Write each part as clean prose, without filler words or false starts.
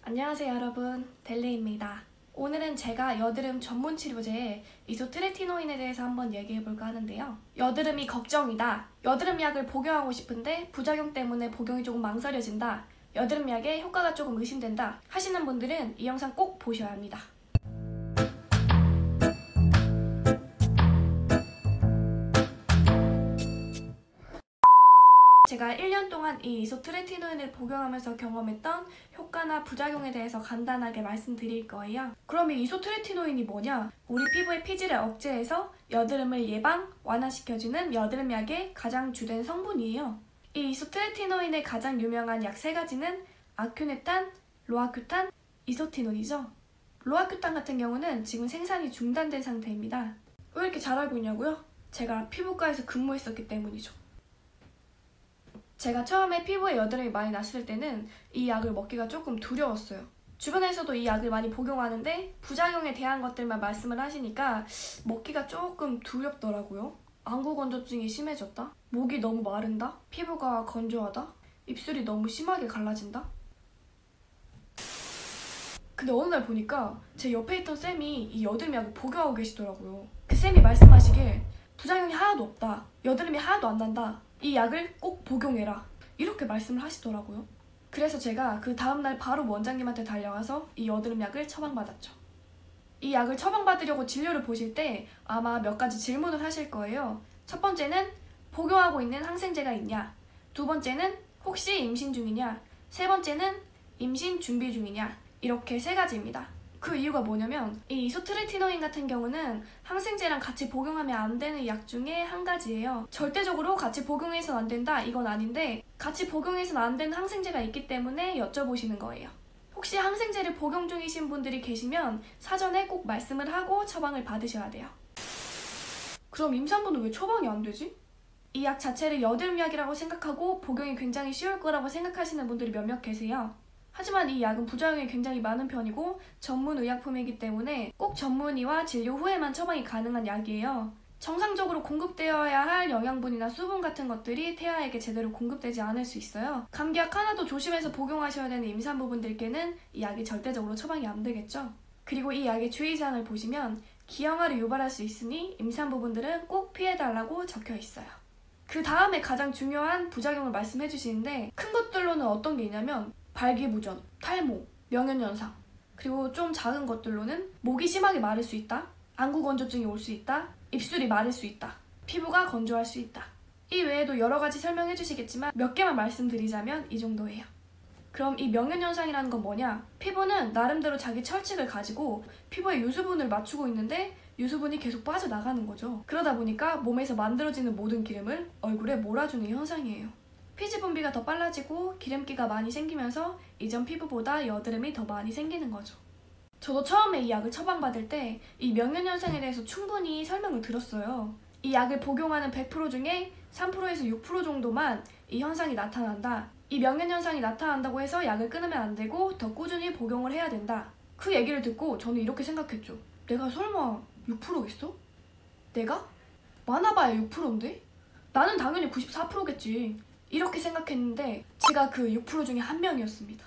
안녕하세요 여러분, 델리입니다. 오늘은 제가 여드름 전문 치료제 이소트레티노인에 대해서 한번 얘기해볼까 하는데요. 여드름이 걱정이다, 여드름 약을 복용하고 싶은데 부작용 때문에 복용이 조금 망설여진다, 여드름 약의 효과가 조금 의심된다 하시는 분들은 이 영상 꼭 보셔야 합니다. 제가 1년 동안 이 이소트레티노인을 복용하면서 경험했던 효과나 부작용에 대해서 간단하게 말씀드릴 거예요. 그럼 이 이소트레티노인이 뭐냐? 우리 피부의 피지를 억제해서 여드름을 예방, 완화시켜주는 여드름 약의 가장 주된 성분이에요. 이 이소트레티노인의 가장 유명한 약 3가지는 아큐네탄, 로아큐탄, 이소티논이죠. 로아큐탄 같은 경우는 지금 생산이 중단된 상태입니다. 왜 이렇게 잘 알고 있냐고요? 제가 피부과에서 근무했었기 때문이죠. 제가 처음에 피부에 여드름이 많이 났을 때는 이 약을 먹기가 조금 두려웠어요. 주변에서도 이 약을 많이 복용하는데 부작용에 대한 것들만 말씀을 하시니까 먹기가 조금 두렵더라고요. 안구건조증이 심해졌다? 목이 너무 마른다? 피부가 건조하다? 입술이 너무 심하게 갈라진다? 근데 어느 날 보니까 제 옆에 있던 쌤이 이 여드름 약을 복용하고 계시더라고요. 그 쌤이 말씀하시길 부작용이 하나도 없다, 여드름이 하나도 안 난다, 이 약을 꼭 복용해라, 이렇게 말씀을 하시더라고요. 그래서 제가 그 다음날 바로 원장님한테 달려가서 이 여드름 약을 처방받았죠. 이 약을 처방받으려고 진료를 보실 때 아마 몇 가지 질문을 하실 거예요. 첫 번째는 복용하고 있는 항생제가 있냐, 두 번째는 혹시 임신 중이냐, 세 번째는 임신 준비 중이냐, 이렇게 3가지입니다. 그 이유가 뭐냐면 이 이소트레티노인 같은 경우는 항생제랑 같이 복용하면 안 되는 약 중에 한 가지예요. 절대적으로 같이 복용해서는 안 된다 이건 아닌데 같이 복용해서는 안 되는 항생제가 있기 때문에 여쭤보시는 거예요. 혹시 항생제를 복용 중이신 분들이 계시면 사전에 꼭 말씀을 하고 처방을 받으셔야 돼요. 그럼 임산부는 왜 처방이 안 되지? 이 약 자체를 여드름 약이라고 생각하고 복용이 굉장히 쉬울 거라고 생각하시는 분들이 몇몇 계세요. 하지만 이 약은 부작용이 굉장히 많은 편이고 전문 의약품이기 때문에 꼭 전문의와 진료 후에만 처방이 가능한 약이에요. 정상적으로 공급되어야 할 영양분이나 수분 같은 것들이 태아에게 제대로 공급되지 않을 수 있어요. 감기약 하나도 조심해서 복용하셔야 되는 임산부분들께는 이 약이 절대적으로 처방이 안 되겠죠. 그리고 이 약의 주의사항을 보시면 기형아를 유발할 수 있으니 임산부분들은 꼭 피해달라고 적혀 있어요. 그 다음에 가장 중요한 부작용을 말씀해 주시는데 큰 것들로는 어떤 게 있냐면 발기부전, 탈모, 명현현상, 그리고 좀 작은 것들로는 목이 심하게 마를 수 있다, 안구건조증이 올 수 있다, 입술이 마를 수 있다, 피부가 건조할 수 있다. 이 외에도 여러 가지 설명해 주시겠지만 몇 개만 말씀드리자면 이 정도예요. 그럼 이 명현현상이라는 건 뭐냐? 피부는 나름대로 자기 철칙을 가지고 피부에 유수분을 맞추고 있는데 유수분이 계속 빠져나가는 거죠. 그러다 보니까 몸에서 만들어지는 모든 기름을 얼굴에 몰아주는 현상이에요. 피지 분비가 더 빨라지고 기름기가 많이 생기면서 이전 피부보다 여드름이 더 많이 생기는 거죠. 저도 처음에 이 약을 처방받을 때 이 명현현상에 대해서 충분히 설명을 들었어요. 이 약을 복용하는 100% 중에 3%에서 6% 정도만 이 현상이 나타난다. 이 명현현상이 나타난다고 해서 약을 끊으면 안 되고 더 꾸준히 복용을 해야 된다. 그 얘기를 듣고 저는 이렇게 생각했죠. 내가 설마 6%겠어? 내가? 많아봐야 6%인데? 나는 당연히 94%겠지. 이렇게 생각했는데 제가 그 6% 중에 한 명이었습니다.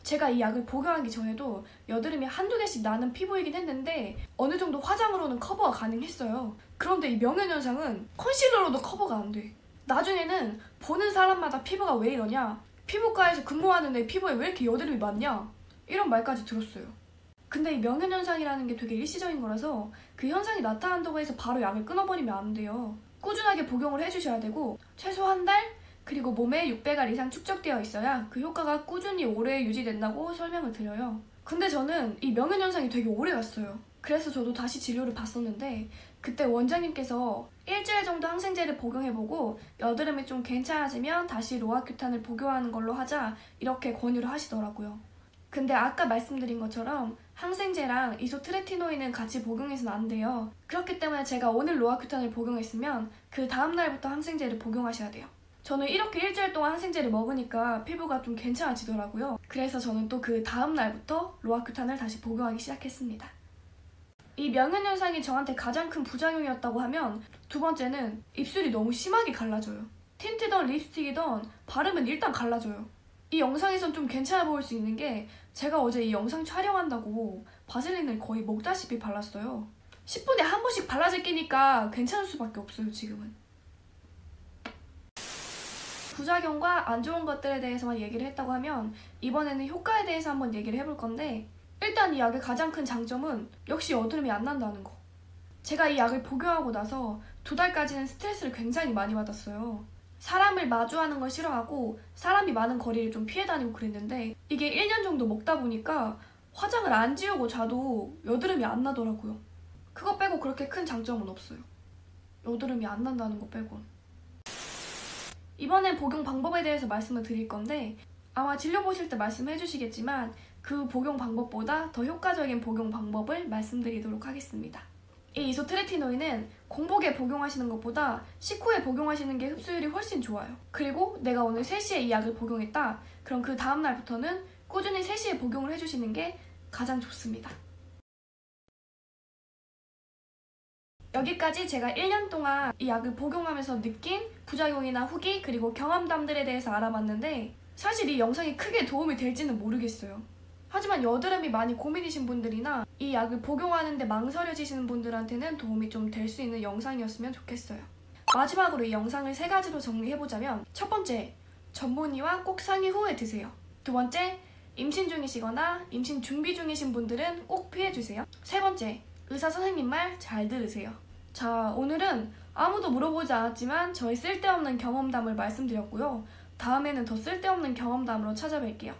제가 이 약을 복용하기 전에도 여드름이 한두 개씩 나는 피부이긴 했는데 어느 정도 화장으로는 커버가 가능했어요. 그런데 이 명현현상은 컨실러로도 커버가 안 돼. 나중에는 보는 사람마다 피부가 왜 이러냐, 피부과에서 근무하는데 피부에 왜 이렇게 여드름이 많냐, 이런 말까지 들었어요. 근데 이 명현현상이라는 게 되게 일시적인 거라서 그 현상이 나타난다고 해서 바로 약을 끊어버리면 안 돼요. 꾸준하게 복용을 해주셔야 되고 최소 한 달, 그리고 몸에 600알 이상 축적되어 있어야 그 효과가 꾸준히 오래 유지된다고 설명을 드려요. 근데 저는 이 명현현상이 되게 오래 갔어요. 그래서 저도 다시 진료를 받았는데 그때 원장님께서 일주일 정도 항생제를 복용해보고 여드름이 좀 괜찮아지면 다시 로아큐탄을 복용하는 걸로 하자, 이렇게 권유를 하시더라고요. 근데 아까 말씀드린 것처럼 항생제랑 이소트레티노인은 같이 복용해서는 안 돼요. 그렇기 때문에 제가 오늘 로아큐탄을 복용했으면 그 다음날부터 항생제를 복용하셔야 돼요. 저는 이렇게 일주일 동안 항생제를 먹으니까 피부가 좀 괜찮아지더라고요. 그래서 저는 또 그 다음날부터 로아큐탄을 다시 복용하기 시작했습니다. 이 명현현상이 저한테 가장 큰 부작용이었다고 하면 두 번째는 입술이 너무 심하게 갈라져요. 틴트든 립스틱이든 바르면 일단 갈라져요. 이 영상에선 좀 괜찮아 보일 수 있는 게 제가 어제 이 영상 촬영한다고 바셀린을 거의 먹다시피 발랐어요. 10분에 한 번씩 발라질 끼니까 괜찮을 수밖에 없어요, 지금은. 부작용과 안 좋은 것들에 대해서만 얘기를 했다고 하면 이번에는 효과에 대해서 한번 얘기를 해볼 건데, 일단 이 약의 가장 큰 장점은 역시 여드름이 안 난다는 거. 제가 이 약을 복용하고 나서 2달까지는 스트레스를 굉장히 많이 받았어요. 사람을 마주하는 걸 싫어하고 사람이 많은 거리를 좀 피해 다니고 그랬는데, 이게 1년 정도 먹다 보니까 화장을 안 지우고 자도 여드름이 안 나더라고요. 그거 빼고 그렇게 큰 장점은 없어요. 여드름이 안 난다는 거 빼곤. 이번엔 복용 방법에 대해서 말씀을 드릴 건데, 아마 진료 보실 때 말씀해 주시겠지만 그 복용 방법보다 더 효과적인 복용 방법을 말씀드리도록 하겠습니다. 이 이소트레티노인은 공복에 복용하시는 것보다 식후에 복용하시는 게 흡수율이 훨씬 좋아요. 그리고 내가 오늘 3시에 이 약을 복용했다, 그럼 그 다음날부터는 꾸준히 3시에 복용을 해주시는 게 가장 좋습니다. 여기까지 제가 1년 동안 이 약을 복용하면서 느낀 부작용이나 후기, 그리고 경험담들에 대해서 알아봤는데, 사실 이 영상이 크게 도움이 될지는 모르겠어요. 하지만 여드름이 많이 고민이신 분들이나 이 약을 복용하는데 망설여지시는 분들한테는 도움이 좀 될 수 있는 영상이었으면 좋겠어요. 마지막으로 이 영상을 3가지로 정리해보자면, 첫 번째, 전문의와 꼭 상의 후에 드세요. 두 번째, 임신 중이시거나 임신 준비 중이신 분들은 꼭 피해주세요. 세 번째, 의사 선생님 말 잘 들으세요. 자, 오늘은 아무도 물어보지 않았지만 저의 쓸데없는 경험담을 말씀드렸고요. 다음에는 더 쓸데없는 경험담으로 찾아뵐게요.